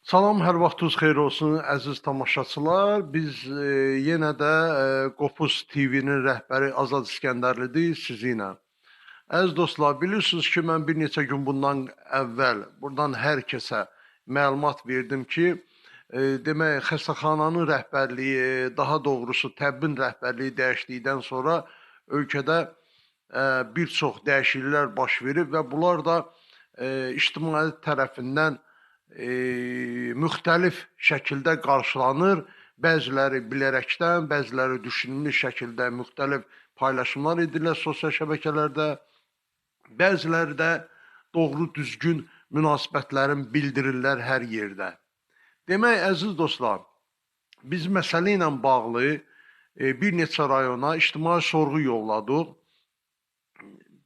Salam, hər vaxtınız xeyir olsun, əziz tamaşaçılar. Biz yenə də Qopuz TV-nin rəhbəri Azad İskəndərlidir sizi ilə. Əziz dostlar, bilirsiniz ki, mən bir neçə gün bundan əvvəl buradan hər kəsə məlumat verdim ki, demək, xəstəxananın rəhbərliyi, daha doğrusu təbbin rəhbərliyi dəyişdikdən sonra ölkədə bir çox dəyişikliklər baş verib və bunlar da ictimaiyyət tərəfindən müxtəlif şəkildə qarşılanır. Bəziləri bilərəkdən, bəziləri düşünülmüş şəkildə müxtəlif paylaşımlar edirlər sosial şəbəkələrdə. Bəziləri də doğru düzgün münasibətlərin bildirirlər hər yerdə. Demək, əziz dostlar, biz məsələ ilə bağlı bir neçə rayona ictimai sorğu yolladıq.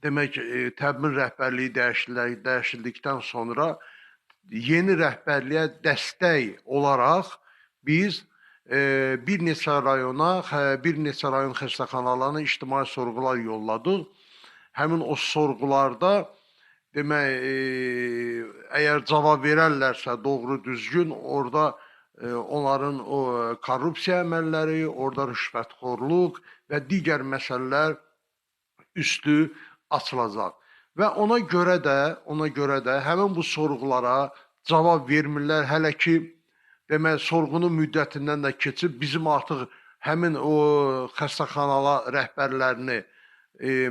Demək, təbmin rəhbərliyi dəyişildikdən sonra yeni rəhbərliyə dəstək olaraq biz bir neçə rayona, bir neçə rayon xəstəxanalarına ictimai sorğular yolladıq. Həmin o sorğularda demək, əgər cavab verərlərsə doğru düzgün, orada onların o korrupsiya əməlləri, orada rüşvətxorluq və digər məsələlər üstü açılacaq. Və ona görə də həmin bu sorğulara cavab vermirlər. Hələ ki, demək, sorğunun müddətindən də keçib, bizim artıq həmin o xəstəxanalar rəhbərlərini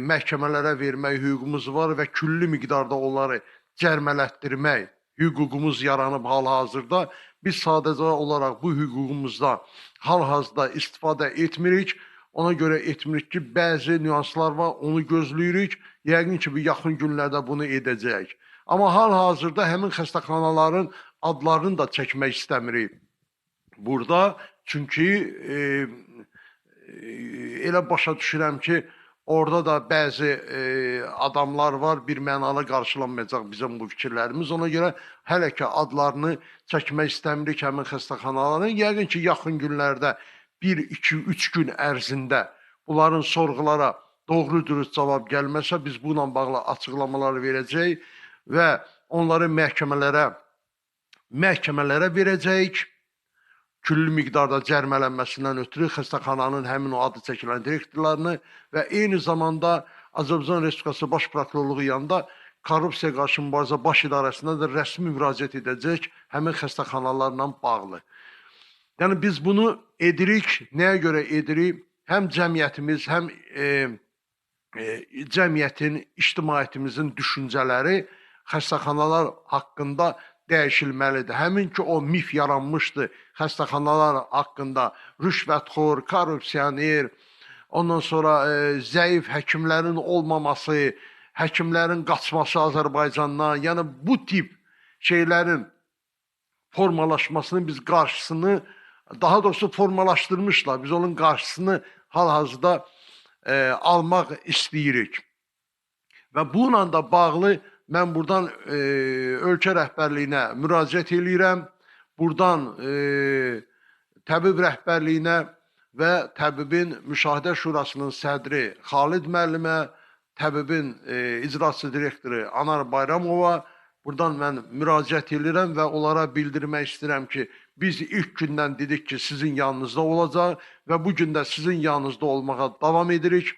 məhkəmələrə vermək hüququmuz var və külli miqdarda onları cərmələtdirmək hüququmuz yaranıb hal-hazırda. Biz sadəcə olaraq bu hüququmuzdan hal-hazırda istifadə etmirik. Ona görə etmirik ki, bəzi nüanslar var, onu gözləyirik. Yəqin ki, bir yaxın günlərdə bunu edəcəyik. Amma hal-hazırda həmin xəstəxanaların adlarını da çəkmək istəmirik burada. Çünki elə başa düşürəm ki, orada da bəzi adamlar var, bir mənalı qarşılanmayacaq bizim bu fikirlərimiz. Ona görə hələ ki, adlarını çəkmək istəmirik həmin xəstəxanaların. Yəqin ki, yaxın günlərdə 1, 2, 3 gün ərzində bunların sorğulara doğru dürüst cavab gəlməsə, biz bununla bağlı açıqlamalar verəcəyik və onları məhkəmələrə verəcəyik. Külli miqdarda cərmələnməsindən ötürü xəstəxananın həmin o adı çəkilən direktorlarını və eyni zamanda Azərbaycan Respublikası Baş Prokurorluğu yanında Korrupsiya Qarşı Mübarizə Baş İdarəsində də rəsmi müraciət edəcək həmin xəstəxanalarla bağlı. Yəni biz bunu edirik, nəyə görə edirik? Həm cəmiyyətimiz, həm cəmiyyətin, ictimaiyyətimizin düşüncələri xəstəxanalar haqqında dəyişilməlidir. Həmin ki, o mif yaranmışdı xəstəxanalar haqqında rüşvətxor, korrupsioner, ondan sonra zəif həkimlərin olmaması, həkimlərin qaçması Azərbaycandan, yəni bu tip şeylərin formalaşmasının biz qarşısını, daha doğrusu formalaşdırmışlar. Biz onun qarşısını hal-hazırda almaq istəyirik. Və bununla da bağlı mən buradan ölkə rəhbərliyinə müraciət edirəm. Buradan təbib rəhbərliyinə və təbibin Müşahidə Şurasının sədri Xalid müəllimə, təbibin icraçı direktoru Anar Bayramova buradan mən müraciət edirəm və onlara bildirmək istəyirəm ki, biz ilk gündən dedik ki, sizin yanınızda olacaq və bu gün də sizin yanınızda olmağa davam edirik.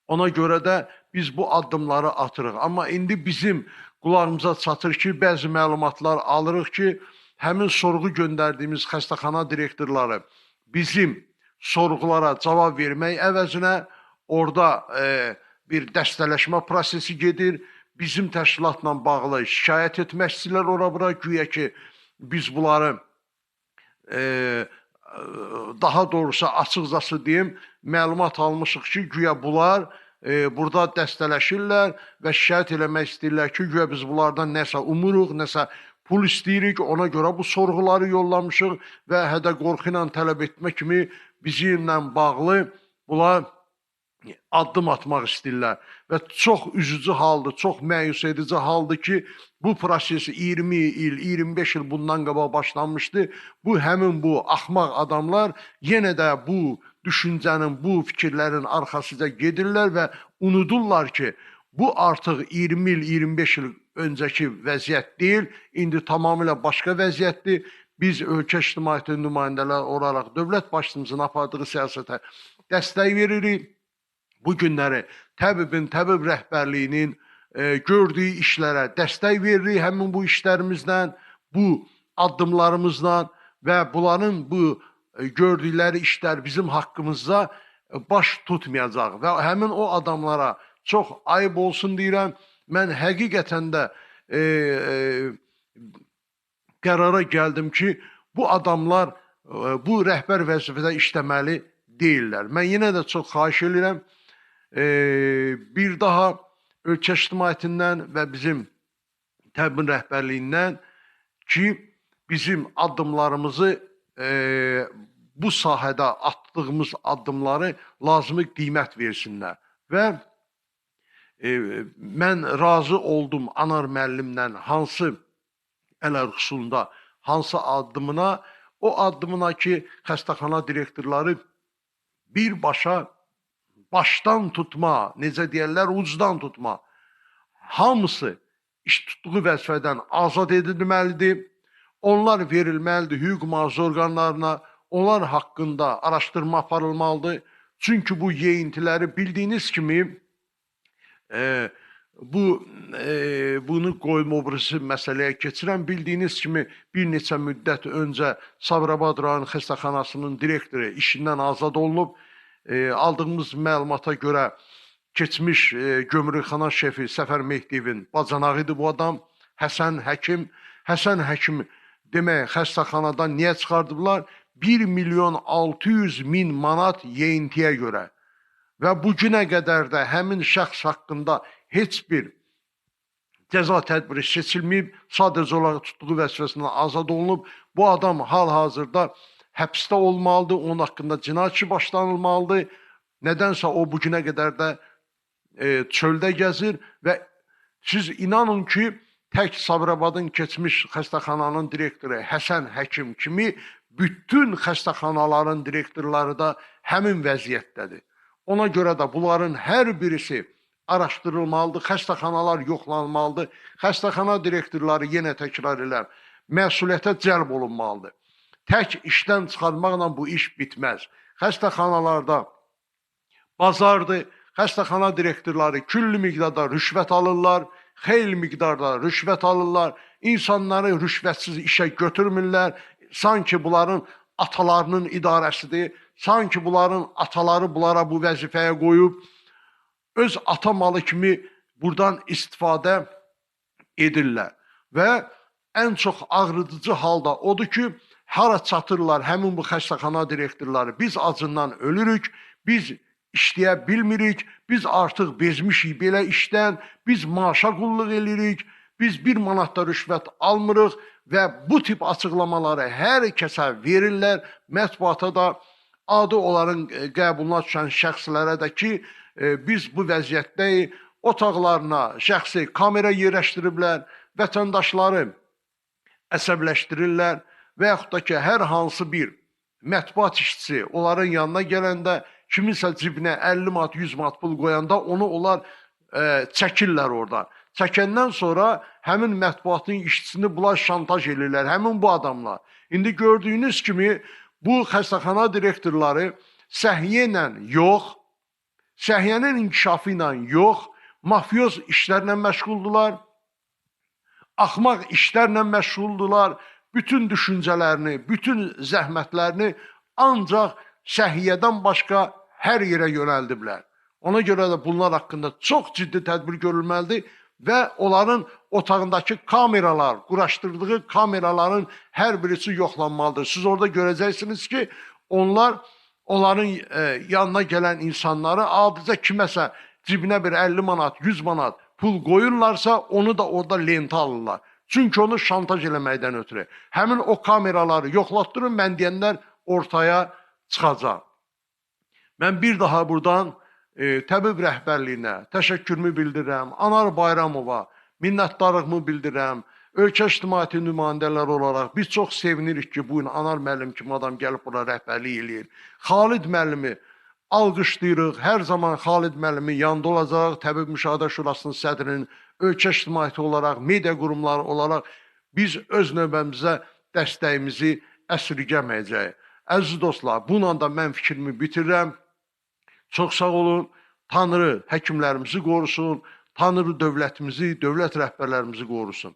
Ona görə də biz bu addımları atırıq. Amma indi bizim qulağımıza çatır ki, bəzi məlumatlar alırıq ki, həmin sorğu göndərdiyimiz xəstəxana direktorları bizim sorğulara cavab vermək əvəzinə orada bir dəstələşmə prosesi gedir. Bizim təşkilatla bağlı şikayət etmək istəyirlər ora-bura, güya ki, biz bunları daha doğrusu açıqcası deyim, məlumat almışıq ki, güya bunlar burada dəstələşirlər və şikayət eləmək istəyirlər ki, güya biz bunlardan nəsə umuruq, nəsə pul istəyirik, ona görə bu sorğuları yollamışıq və hədə qorxu ilə tələb etmə kimi bizimlə bağlı bunlar addım atmaq istəyirlər və çox üzücü haldır, çox məyus edici haldır ki, bu proses 20 il, 25 il bundan qabaq başlanmışdı. Bu həmin bu axmaq adamlar yenə də bu düşüncənin, bu fikirlərin arxasıca gedirlər və unudurlar ki, bu artıq 20 il, 25 il öncəki vəziyyət deyil, indi tamamilə başqa vəziyyətdir. Biz ölkə ictimaiyyəti nümayəndələri olaraq dövlət başçımızın apardığı siyasətə dəstək veririk. Bu günləri təbib rəhbərliyinin gördüyü işlərə dəstək veririk. Həmin bu işlərimizdən, bu addımlarımızdan və bunların bu gördükləri işlər bizim haqqımızda baş tutmayacaq və həmin o adamlara çox ayıb olsun deyirəm. Mən həqiqətən də qərara gəldim ki, bu adamlar bu rəhbər vəzifədə işləməli deyirlər. Mən yenə də çox xahiş edirəm, bir daha ölkə ictimaiyyətindən və bizim təbib rəhbərliyindən ki, bizim addımlarımızı, bu sahədə atdığımız addımları lazımi qiymət versinlər. Və mən razı oldum Anar müəllimlə hansı ələlxüsunda, hansı addımına, o addımına ki, xəstəxana direktorları birbaşa başdan tutma, necə deyərlər, ucdan tutma, hamısı iş tutduğu vəzifədən azad edilməlidir. Onlar verilməlidir hüquq mühafizə orqanlarına, onlar haqqında araşdırma aparılmalıdır. Çünki bu yeyintiləri bildiyiniz kimi, bunu qoyma obrisi məsələyə keçirəm. Bildiyiniz kimi bir neçə müddət öncə Sabirabad rayon xəstəxanasının direktoru işindən azad olunub. Aldığımız məlumata görə keçmiş gömrükxana şefi Səfər Mehdiyevin bacanağı idi bu adam, Həsən Həkim. Həsən Həkim demək xəstəxanadan niyə çıxardıblar? 1.600.000 manat yeyintiyə görə. Və bu günə qədər də həmin şəxs haqqında heç bir cəza tədbiri seçilməyib, sadəcə olaraq tutduğu vəzifəsindən azad olunub. Bu adam hal-hazırda həbsdə olmalıdır, onun haqqında cinayət işi başlanılmalıdır. Nədənsə o bu günə qədər də çöldə gəzir və siz inanın ki, tək Sabirabadın keçmiş xəstəxananın direktoru Həsən Həkim kimi bütün xəstəxanaların direktorları da həmin vəziyyətdədir. Ona görə də bunların hər birisi araşdırılmalıdır, xəstəxanalar yoxlanılmalıdır. Xəstəxana direktorları, yenə təkrar edirəm, məsuliyyətə cəlb olunmalıdır. Tək işdən çıxarmaqla bu iş bitməz. Xəstəxanalarda bazardır, xəstəxana direktorları küllü miqdarda rüşvət alırlar, xeyli miqdarda rüşvət alırlar, insanları rüşvətsiz işə götürmürlər, sanki bunların atalarının idarəsidir, sanki bunların ataları bunlara bu vəzifəyə qoyub, öz ata malı kimi buradan istifadə edirlər. Və ən çox ağrıdıcı halda odur ki, hara çatırlar həmin bu xəstəxana direktorları, biz acından ölürük, biz işləyə bilmirik, biz artıq bezmişik belə işdən, biz maaşa qulluq edirik, biz 1 manat da rüşvət almırıq və bu tip açıqlamaları hər kəsə verirlər, mətbuata da adı onların qəbuluna düşən şəxslərə də ki, biz bu vəziyyətdəyik, otaqlarına şəxsi kamera yerləşdiriblər, vətəndaşları əsəbləşdirirlər və yaxud da ki, hər hansı bir mətbuat işçisi onların yanına gələndə kiminsə cibinə 50 manat, 100 manat pul qoyanda onu onlar çəkirlər orada. Çəkəndən sonra həmin mətbuatın işçisini bunlar şantaj edirlər, həmin bu adamlar. İndi gördüyünüz kimi bu xəstəxana direktorları səhiyyə ilə yox, səhiyyənin inkişafı ilə yox, mafyoz işlərlə məşğuldular, axmaq işlərlə məşğuldular, bütün düşüncələrini, bütün zəhmətlərini ancaq səhiyyədən başqa hər yerə yönəldiblər. Ona görə də bunlar haqqında çox ciddi tədbir görülməlidir və onların otağındakı kameralar, quraşdırdığı kameraların hər birisi yoxlanmalıdır. Siz orada görəcəksiniz ki, onların yanına gələn insanları adicə kiməsə cibinə bir 50 manat, 100 manat pul qoyurlarsa, onu da orada lentə alırlar. Çünki onu şantaj eləməkdən ötürü. Həmin o kameraları yoxlatdırın, mən deyənlər ortaya çıxacaq. Mən bir daha buradan təbib rəhbərliyinə təşəkkürümü bildirirəm, Anar Bayramova minnətdarlığımı bildirirəm. Ölkə ictimaiyyəti nümayəndələri olaraq biz çox sevinirik ki, bugün Anar müəllim kimi adam gəlib bura rəhbərlik eləyir. Xalid müəllimi alqışlayırıq. Hər zaman Xalid müəllimin yanında olacaq. Təbii Müşahidə Şurasının sədrinin, ölkə ictimaiyyəti olaraq, media qurumları olaraq biz öz növbəmizə dəstəyimizi əsirgəməyəcəyik. Əziz dostlar, bununla da mən fikrimi bitirirəm. Çox sağ olun. Tanrı həkimlərimizi qorusun. Tanrı dövlətimizi, dövlət rəhbərlərimizi qorusun.